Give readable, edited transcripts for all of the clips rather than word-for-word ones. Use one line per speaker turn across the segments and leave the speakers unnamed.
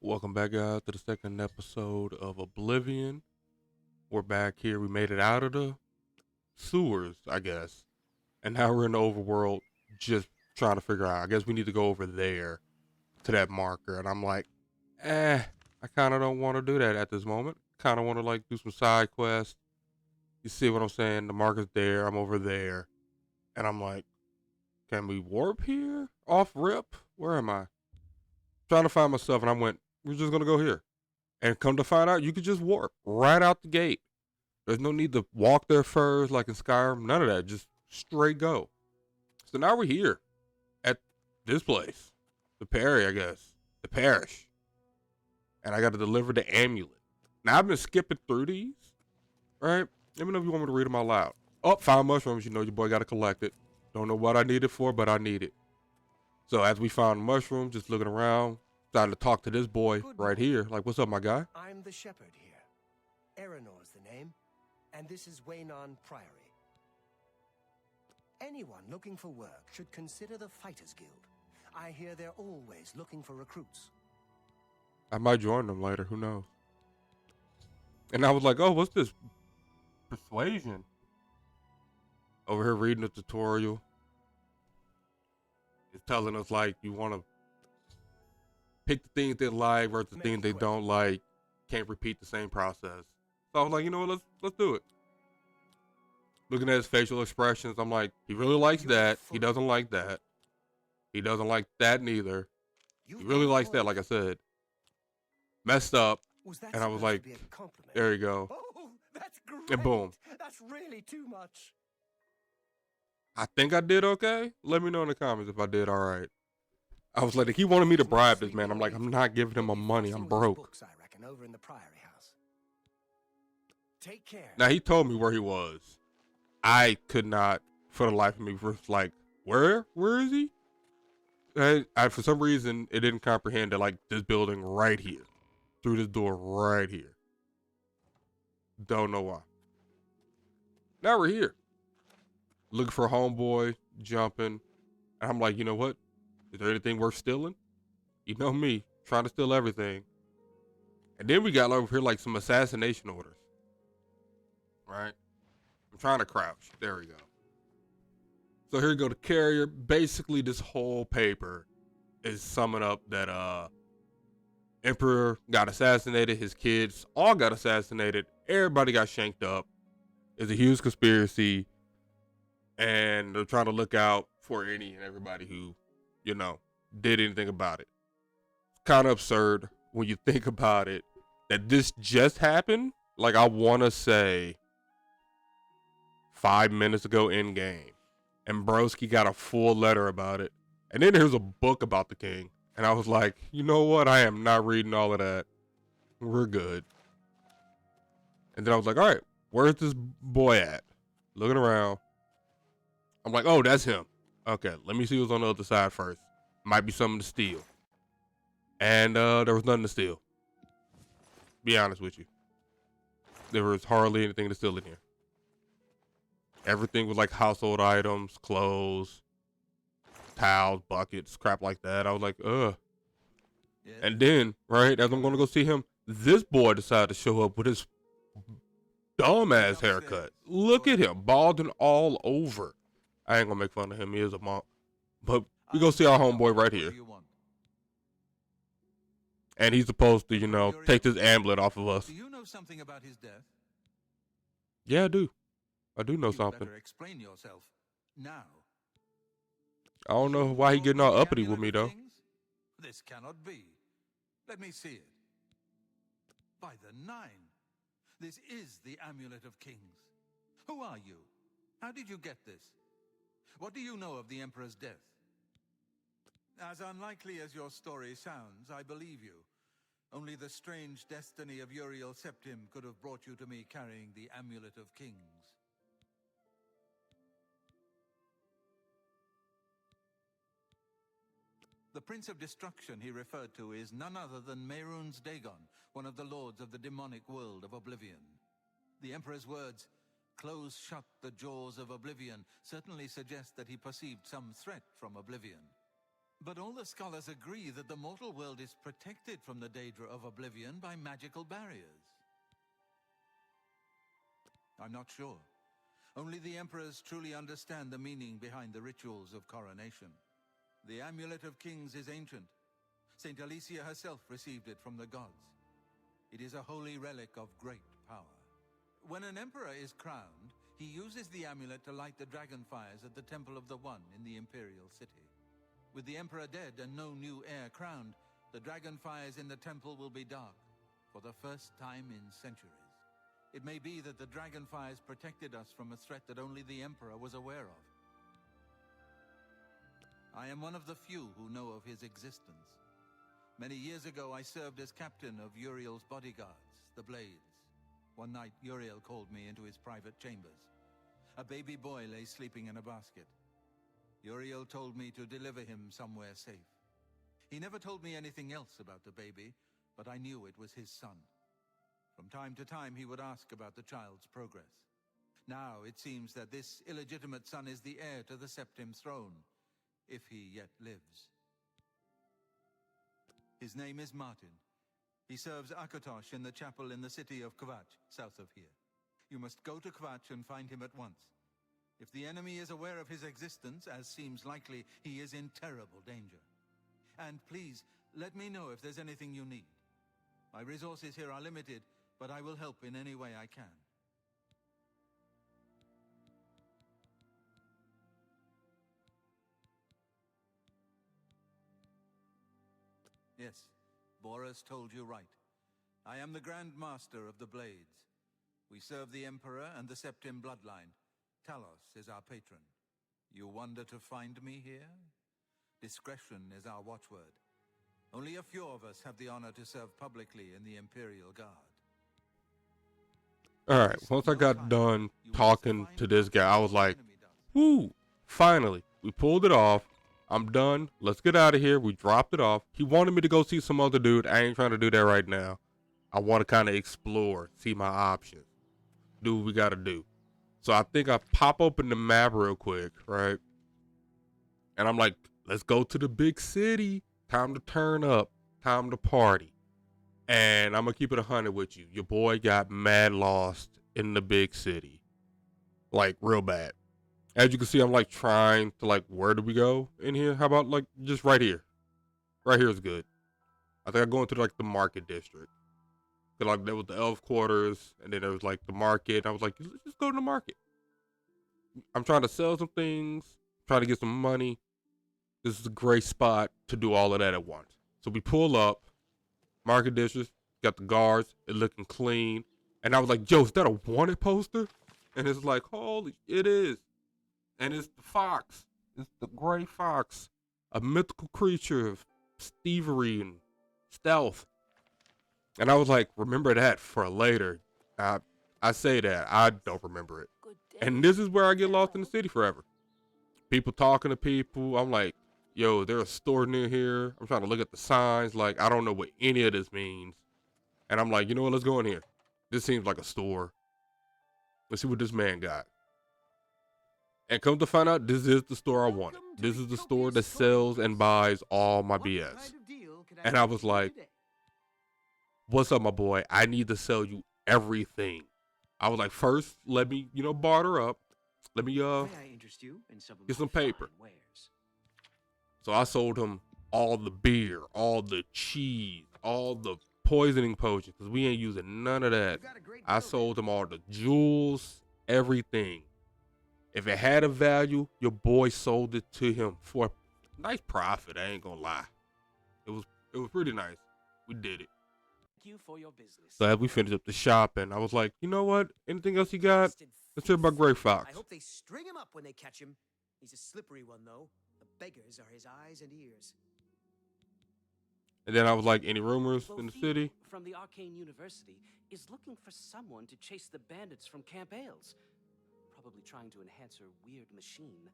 Welcome back, guys, to the second episode of Oblivion. We're back here. We made it out of the sewers, I guess. And now we're in the overworld just trying to figure out. I guess we need to go over there to that marker. And I'm like, I kind of don't want to do that at this moment. Kind of want to, do some side quests. You see what I'm saying? The marker's there. I'm over there. And I'm like, can we warp here? Off rip? Where am I? Trying to find myself. And I went, we're just going to go here. And come to find out, you could just warp right out the gate. There's no need to walk there first like in Skyrim. None of that. Just straight go. So now we're here at this place. The Perry, I guess. The parish. And I got to deliver the amulet. Now I've been skipping through these. Right? Let me know if you want me to read them out loud. Oh, found mushrooms. You know your boy got to collect it. Don't know what I need it for, but I need it. So as we found mushrooms, just looking around, starting to talk to this boy right here. Like, what's up, my guy?
I'm the shepherd here. Eranor's the name, and this is Waynon Priory. Anyone looking for work should consider the Fighters Guild. I hear they're always looking for recruits.
I might join them later. Who knows? And I was like, oh, what's this? Persuasion. Over here reading the tutorial. It's telling us, like, you want to pick the things they like versus the things they don't like. Can't repeat the same process. So I was like, you know what, let's do it. Looking at his facial expressions, I'm like, he really likes that. He doesn't like that. He doesn't like that neither. He really likes that, like I said. Messed up. And I was like, there you go.
Oh, that's great.
And boom.
That's really too much.
I think I did okay. Let me know in the comments if I did all right. I was like, he wanted me to bribe this man. I'm like, I'm not giving him my money. I'm broke.
Books, I reckon, over in the Priory House. Take care.
Now, he told me where he was. I could not, for the life of me, like, where is he? I for some reason, it didn't comprehend that, like, this building right here. Through this door right here. Don't know why. Now we're here. Looking for a homeboy, jumping. And I'm like, you know what? Is there anything worth stealing? You know me, trying to steal everything. And then we got over here like some assassination orders. Right? I'm trying to crouch. There we go. So here we go, the carrier. Basically, this whole paper is summing up that Emperor got assassinated. His kids all got assassinated. Everybody got shanked up. It's a huge conspiracy. And they're trying to look out for any and everybody who, did anything about it. It's kind of absurd when you think about it that this just happened. Like, I want to say 5 minutes ago in game. And Broski got a full letter about it. And then there's a book about the king. And I was like, you know what? I am not reading all of that. We're good. And then I was like, all right, where's this boy at? Looking around. I'm like, oh, that's him. Okay, let me see what's on the other side first. Might be something to steal. And there was nothing to steal. Be honest with you. There was hardly anything to steal in here. Everything was like household items, clothes, towels, buckets, crap like that. I was like, ugh. Yeah. And then, right, as I'm going to go see him, this boy decided to show up with his dumb-ass haircut. Look at him, balding all over. I ain't going to make fun of him. He is a monk. But we go see our homeboy right here. And he's supposed to, take this amulet off of us.
Do you know something about his death?
Yeah, I do. I do know
You
something.
better explain yourself now.
I don't know why he getting all uppity with me, though.
This cannot be. Let me see it. By the 9, this is the Amulet of Kings. Who are you? How did you get this? What do you know of the Emperor's death? As unlikely as your story sounds, I believe you. Only the strange destiny of Uriel Septim could have brought you to me carrying the Amulet of Kings. The Prince of Destruction he referred to is none other than Mehrunes Dagon, one of the lords of the demonic world of Oblivion. The Emperor's words, "Close shut the jaws of Oblivion," certainly suggest that he perceived some threat from Oblivion. But all the scholars agree that the mortal world is protected from the danger of Oblivion by magical barriers. I'm not sure. Only the emperors truly understand the meaning behind the rituals of coronation. The Amulet of Kings is ancient. Saint Alicia herself received it from the gods. It is a holy relic of great power. When an emperor is crowned, he uses the amulet to light the dragon fires at the Temple of the One in the Imperial City. With the emperor dead and no new heir crowned, the dragon fires in the temple will be dark for the first time in centuries. It may be that the dragon fires protected us from a threat that only the emperor was aware of. I am one of the few who know of his existence. Many years ago, I served as captain of Uriel's bodyguards, the Blades. One night, Uriel called me into his private chambers. A baby boy lay sleeping in a basket. Uriel told me to deliver him somewhere safe. He never told me anything else about the baby, but I knew it was his son. From time to time, he would ask about the child's progress. Now, it seems that this illegitimate son is the heir to the Septim throne, if he yet lives. His name is Martin. He serves Akatosh in the chapel in the city of Kvatch, south of here. You must go to Kvatch and find him at once. If the enemy is aware of his existence, as seems likely, he is in terrible danger. And please, let me know if there's anything you need. My resources here are limited, but I will help in any way I can. Yes, Boris told you right. I am the Grand Master of the Blades. We serve the Emperor and the Septim bloodline. Talos is our patron. You wonder to find me here? Discretion is our watchword. Only a few of us have the honor to serve publicly in the Imperial Guard.
Alright, once I got done talking to this guy, I was like, woo, finally, we pulled it off. I'm done. Let's get out of here. We dropped it off. He wanted me to go see some other dude. I ain't trying to do that right now. I want to kind of explore, see my options, do what we got to do. So I think I pop open the map real quick, right? And I'm like, let's go to the big city. Time to turn up. Time to party. And I'm going to keep it 100 with you. Your boy got mad lost in the big city. Like, real bad. As you can see, I'm like trying to like, where do we go in here? How about like just right here? Right here is good. I think I go into like the market district. Cause like there was the elf quarters, and then there was like the market. I was like, let's just go to the market. I'm trying to sell some things, trying to get some money. This is a great spot to do all of that at once. So we pull up, market district, got the guards, it looking clean. And I was like, yo, is that a wanted poster? And it's like, holy, it is. And it's the fox. It's the gray fox. A mythical creature of thievery and stealth. And I was like, remember that for later. I say that. I don't remember it. And this is where I get lost in the city forever. People talking to people. I'm like, yo, there's a store near here. I'm trying to look at the signs. Like, I don't know what any of this means. And I'm like, you know what? Let's go in here. This seems like a store. Let's see what this man got. And come to find out, this is the store I wanted. This is the store that sells and buys all my BS. And I was like, what's up, my boy? I need to sell you everything. I was like, first, let me, barter up. Let me, get some paper. So I sold him all the beer, all the cheese, all the poisoning potions, because we ain't using none of that. I sold him all the jewels, everything. If it had a value, your boy sold it to him for a nice profit. I ain't gonna lie. It was pretty nice. We did it.
Thank you for your business.
So as we finished up the shopping, I was like, you know what? Anything else you got? Let's hear about Gray Fox.
I hope they string him up when they catch him. He's a slippery one, though. The beggars are his eyes and ears.
And then I was like, any rumors in the city?
From the Arcane University is looking for someone to chase the bandits from Camp Ailes. Probably trying to enhance her weird machine.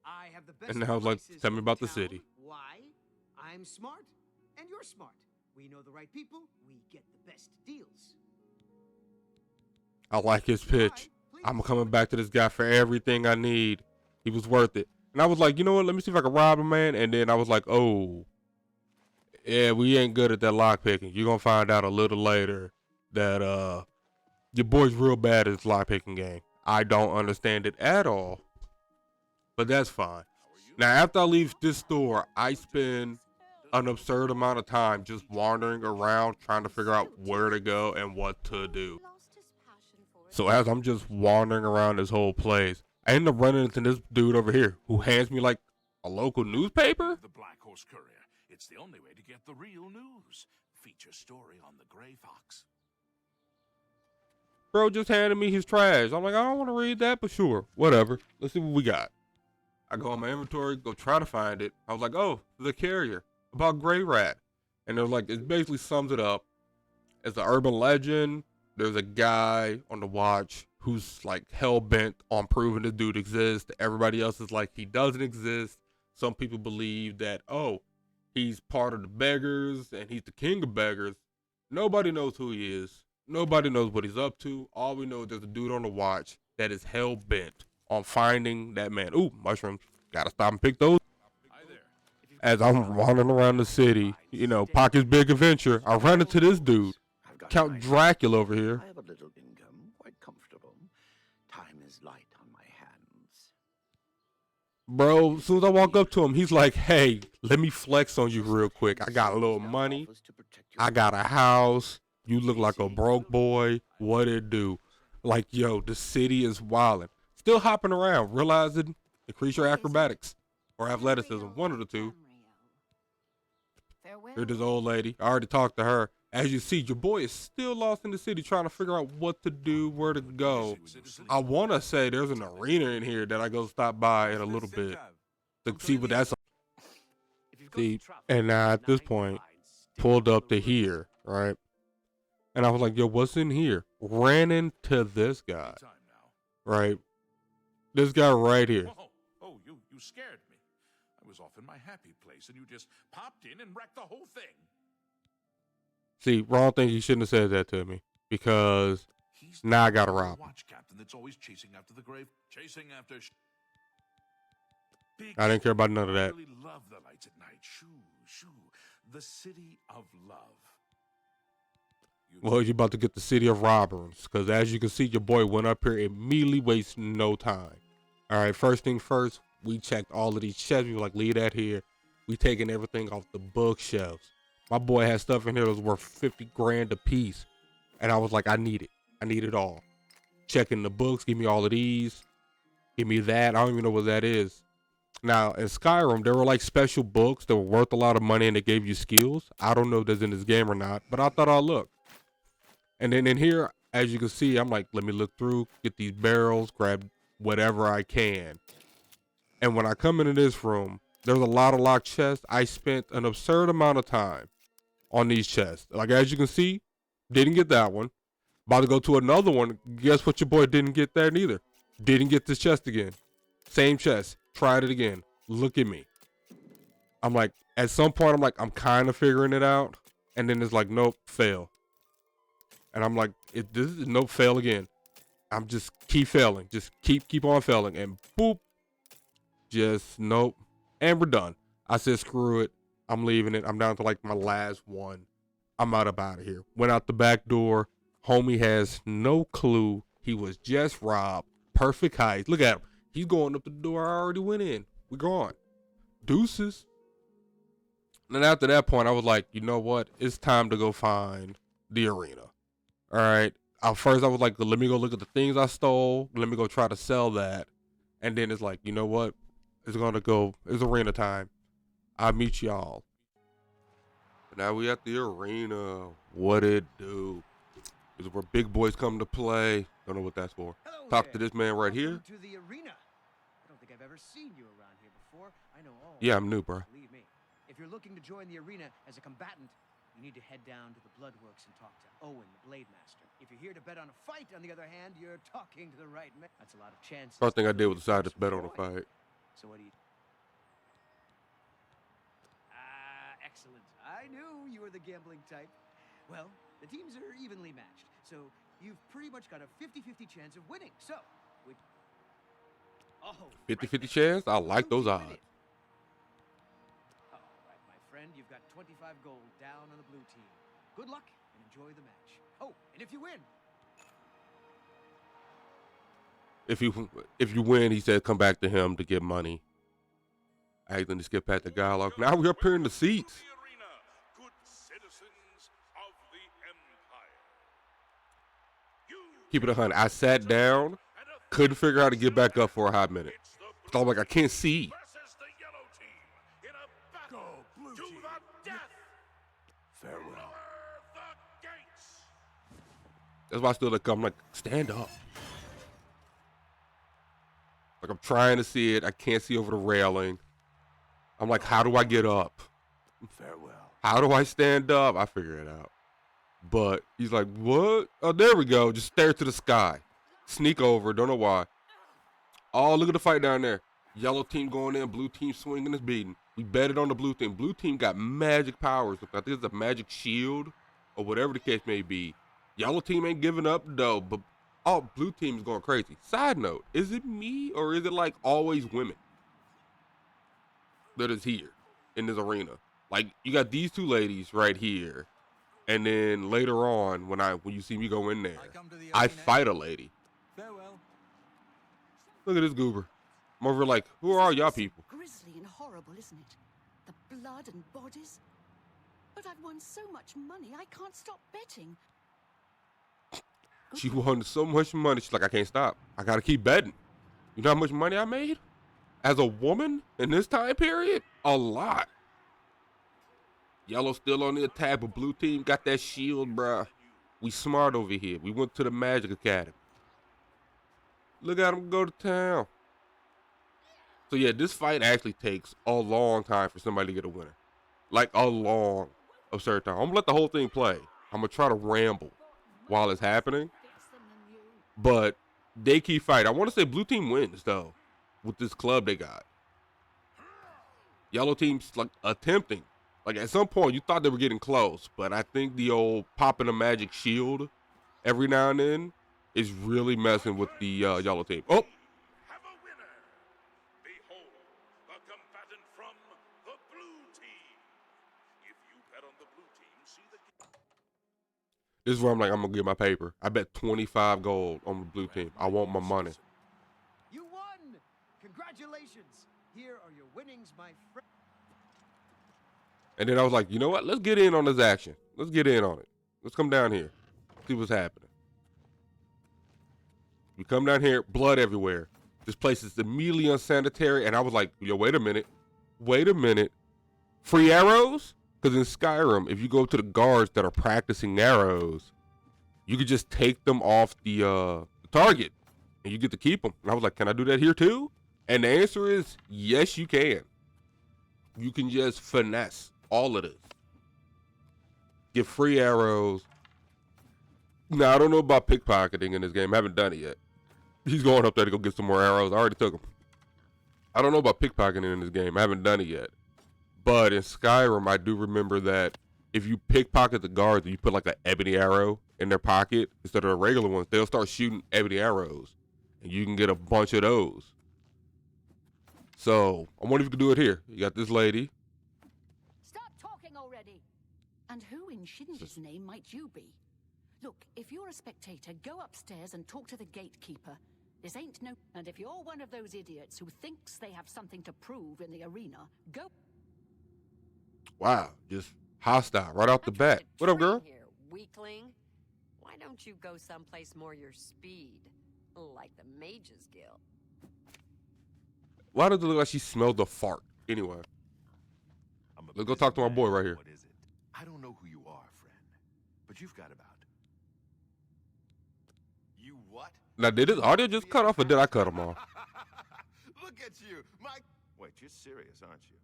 I have the best.
And now, like,
prices
tell me
in
about the
town.
city.
Why? I'm smart, and you're smart. We know the right people. We get the best deals.
I like his pitch. I'm coming back to this guy for everything I need. He was worth it. And I was like, you know what? Let me see if I can rob a man. And then I was like, oh, yeah, we ain't good at that lock picking. You're gonna find out a little later that your boy's real bad at this lock picking game. I don't understand it at all, but that's fine. Now, after I leave this store, I spend an absurd amount of time just wandering around trying to figure out where to go and what to do. So as I'm just wandering around this whole place, I end up running into this dude over here who hands me like a local newspaper.
The Black Horse Courier. It's the only way to get the real news. Feature story on the Gray Fox.
Bro just handed me his trash. I'm like, I don't want to read that, but sure, whatever. Let's see what we got. I go on my inventory, go try to find it. I was like, oh, the carrier about Gray Rat. And they're like, it basically sums it up. It's an urban legend. There's a guy on the watch who's like hell bent on proving this dude exists. Everybody else is like, he doesn't exist. Some people believe that, oh, he's part of the beggars and he's the king of beggars. Nobody knows who he is. Nobody knows what he's up to. All we know is there's a dude on the watch that is hell bent on finding that man. Ooh, mushrooms. Gotta stop and pick those. As I'm wandering around the city, you know, Pocket's Big Adventure, I run into this dude, Count Dracula over here.
I have a little income, quite comfortable. Time is light on my hands.
Bro, as soon as I walk up to him, he's like, hey, let me flex on you real quick. I got a little money. I got a house. You look like a broke boy. What it do? Like, yo, the city is wildin'. Still hopping around, realizing increase your acrobatics or athleticism, one of the two. Here's this old lady. I already talked to her. As you see, your boy is still lost in the city trying to figure out what to do, where to go. I want to say there's an arena in here that I go stop by in a little bit to see what that's. See, and at this point, pulled up to here, right? And I was like, yo, what's in here? Ran into this guy, right? This guy right here.
Whoa. Oh, you scared me. I was off in my happy place, and you just popped in and wrecked the whole thing.
See, wrong thing. You shouldn't have said that to me because now I got to rob.
Watch captain that's always chasing after the grave, chasing after.
I didn't care about none of that.
I really love the lights at night. Shoo, shoo. The city of love.
Well, you're about to get the city of robbers because as you can see, your boy went up here immediately, wasting no time. All right, first thing first, we checked all of these shelves. We were like, leave that here. We taking everything off the bookshelves. My boy had stuff in here that was worth 50 grand a piece. And I was like, I need it. I need it all. Checking the books. Give me all of these. Give me that. I don't even know what that is. Now, in Skyrim, there were like special books that were worth a lot of money and they gave you skills. I don't know if that's in this game or not, but I thought I'd look. And then in here, as you can see, I'm like, let me look through, get these barrels, grab whatever I can. And when I come into this room, there's a lot of locked chests. I spent an absurd amount of time on these chests. Like, as you can see, didn't get that one. About to go to another one. Guess what your boy didn't get there neither. Didn't get this chest again. Same chest. Tried it again. Look at me. I'm like, at some point, I'm like, I'm kind of figuring it out. And then it's like, nope, fail. And I'm like, this is nope, fail again. I'm just keep failing. Just keep on failing. And boop. Just nope. And we're done. I said, screw it. I'm leaving it. I'm down to like my last one. I'm out of here. Went out the back door. Homie has no clue. He was just robbed. Perfect height. Look at him. He's going up the door I already went in. We're gone. Deuces. And then after that point, I was like, you know what? It's time to go find the arena. All right. First, I was like, let me go look at the things I stole. Let me go try to sell that. And then it's like, you know what? It's arena time. I'll meet y'all. Now we at the arena. What it do? This is where big boys come to play. Don't know what that's for.
Hello
Talk
there.
to this man right here.
Welcome to the arena. I don't think I've ever seen you around here before. I know all.
Yeah, I'm new, bro.
Believe me. If you're looking to join the arena as a combatant, you need to head down to the Bloodworks and talk to Owen, the Blade Master. If you're here to bet on a fight, on the other hand, you're talking to the right man. That's a lot of chances.
First thing I did was decide to bet on a fight.
So what do you... Excellent. I knew you were the gambling type. Well, the teams are evenly matched, so you've pretty much got a 50-50 chance of winning. So, Oh,
50-50 chance? I like those odds.
All right, my friend, you've got 25 gold down on the blue team. Good luck and enjoy the match. Oh, and if you win,
If you win, he said come back to him to get money. I hate to skip past the dialogue. Now we're up here in the seats.
Good citizens of the Empire.
Keep it 100. I sat down, couldn't figure out how to get back up for a hot minute. So I'm like, I can't see.
Versus the yellow team in a battle
Go, blue
to
team.
the death.
Farewell.
Lower the gates.
That's why I still like, I'm like, stand up. Like I'm trying to see it. I can't see over the railing. I'm like, how do I get up?
Farewell.
How do I stand up? I figure it out. But he's like, what? Oh, there we go. Just stare to the sky. Sneak over. Don't know why. Oh, look at the fight down there. Yellow team going in. Blue team swinging is beating. We betted on the blue team. Blue team got magic powers. I think it's a magic shield or whatever the case may be. Yellow team ain't giving up though. But blue team is going crazy. Side note, is it me or is it like always women that is here in this arena? Like you got these two ladies right here. And then later on, when you see me go in there, I fight a lady.
Farewell.
Look at this goober. I'm over like, who are y'all people?
Grisly and horrible, isn't it? The blood and bodies. But I've won so much money, I can't stop betting.
She won so much money. She's like, I can't stop. I gotta keep betting. You know how much money I made as a woman in this time period? A lot. Yellow still on the attack, but blue team got that shield, bruh. We smart over here. We went to the Magic Academy. Look at him go to town. So yeah, this fight actually takes a long time for somebody to get a winner. Like a long, absurd time. I'm gonna let the whole thing play. I'm gonna try to ramble while it's happening. But they keep fighting. I want to say blue team wins though, with this club they got. Yellow team's like attempting. Like at some point you thought they were getting close, but I think the old popping a magic shield every now and then is really messing with the yellow team. Oh,
Have a winner. Behold, the combatant from the blue team. If you bet on the blue team, see the...
this is where I'm like, I'm gonna get my paper. I bet 25 gold on the blue team. I want my money.
you won! Congratulations! Here are your winnings, my friend.
And then I was like, you know what? Let's get in on this action. Let's get in on it. Let's come down here. See what's happening. We come down here, blood everywhere. This place is immediately unsanitary. And I was like, yo, wait a minute. Wait a minute. Free arrows? Because in Skyrim, if you go to the guards that are practicing arrows, you could just take them off the target. And you get to keep them. And I was like, can I do that here too? And the answer is, yes, you can. You can just finesse all of this. Get free arrows. Now, I don't know about pickpocketing in this game. I haven't done it yet. He's going up there to go get some more arrows. I already took them. I don't know about pickpocketing in this game. I haven't done it yet. But in Skyrim, I do remember that if you pickpocket the guards and you put like an ebony arrow in their pocket instead of the regular ones, they'll start shooting ebony arrows. And you can get a bunch of those. So, I wonder if you can do it here. You got this lady.
Stop talking already. And who in Shinji's name might you be? Look, if you're a spectator, go upstairs and talk to the gatekeeper. This ain't no... And if you're one of those idiots who thinks they have something to prove in the arena, go...
Wow, just hostile right off the
I'm trying
bat.
to
What up,
train
girl?
Here, weakling. Why don't you go someplace more your speed, like the Mages Guild?
Why does it look like she smelled the fart? Anyway, let's go talk to my boy right here.
What is it? I don't know who you are, friend, but you've got about... You what?
Now, did his audio just cut off or did I cut him off?
Look at you, Mike. Wait, you're serious, aren't you?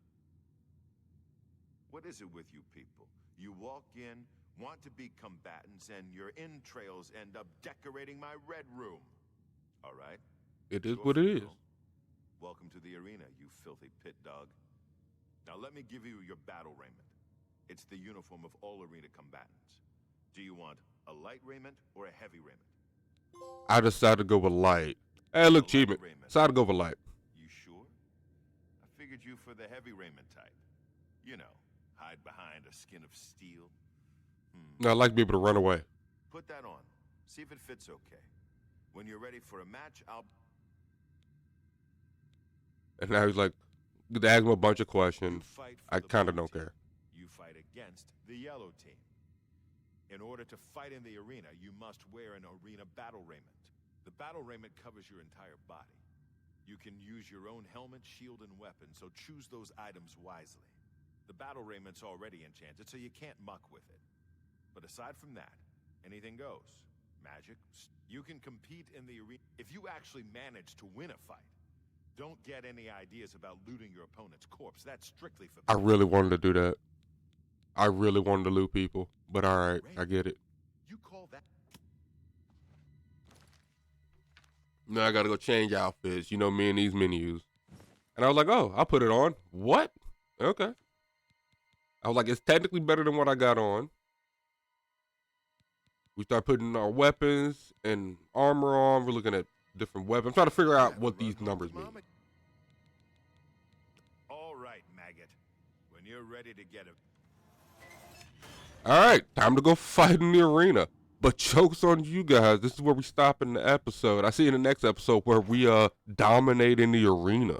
What is it with you people? You walk in, want to be combatants, and your entrails end up decorating my red room. All right?
It is
Go
what
for
it is.
girl. Welcome to the arena, you filthy pit dog. Now let me give you your battle raiment. It's the uniform of all arena combatants. Do you want a light raiment or a heavy raiment?
I decided to go with light. Hey, look,
The light
achievement.
raiment.
Decided to go for light.
You sure? I figured you for the heavy raiment type. You know, hide behind a skin of steel.
I'd like to be able to run away.
Put that on. See if it fits okay. When you're ready for a match, I'll...
And now he's like, they ask him a bunch of
You
questions.
fight for
I
the
kind of
blue
don't
team.
care.
You fight against the yellow team. In order to fight in the arena, you must wear an arena battle raiment. The battle raiment covers your entire body. You can use your own helmet, shield, and weapon, so choose those items wisely. The battle raiment's already enchanted, so you can't muck with it. But aside from that, anything goes. Magic, you can compete in the arena if you actually manage to win a fight. Don't get any ideas about looting your opponent's corpse. That's strictly for...
I really wanted to do that. I really wanted to loot people. But alright, I get it.
You call that...
Now I gotta go change outfits. You know me and these menus. And I was like, oh, I'll put it on. What? Okay. I was like, it's technically better than what I got on. We start putting our weapons and armor on. We're looking at different weapons. I'm trying to figure out what these numbers mean.
All right, maggot. When you're ready to get it...
Alright, time to go fight in the arena. But joke's on you guys. This is where we stop in the episode. I see you in the next episode where we dominate in the arena.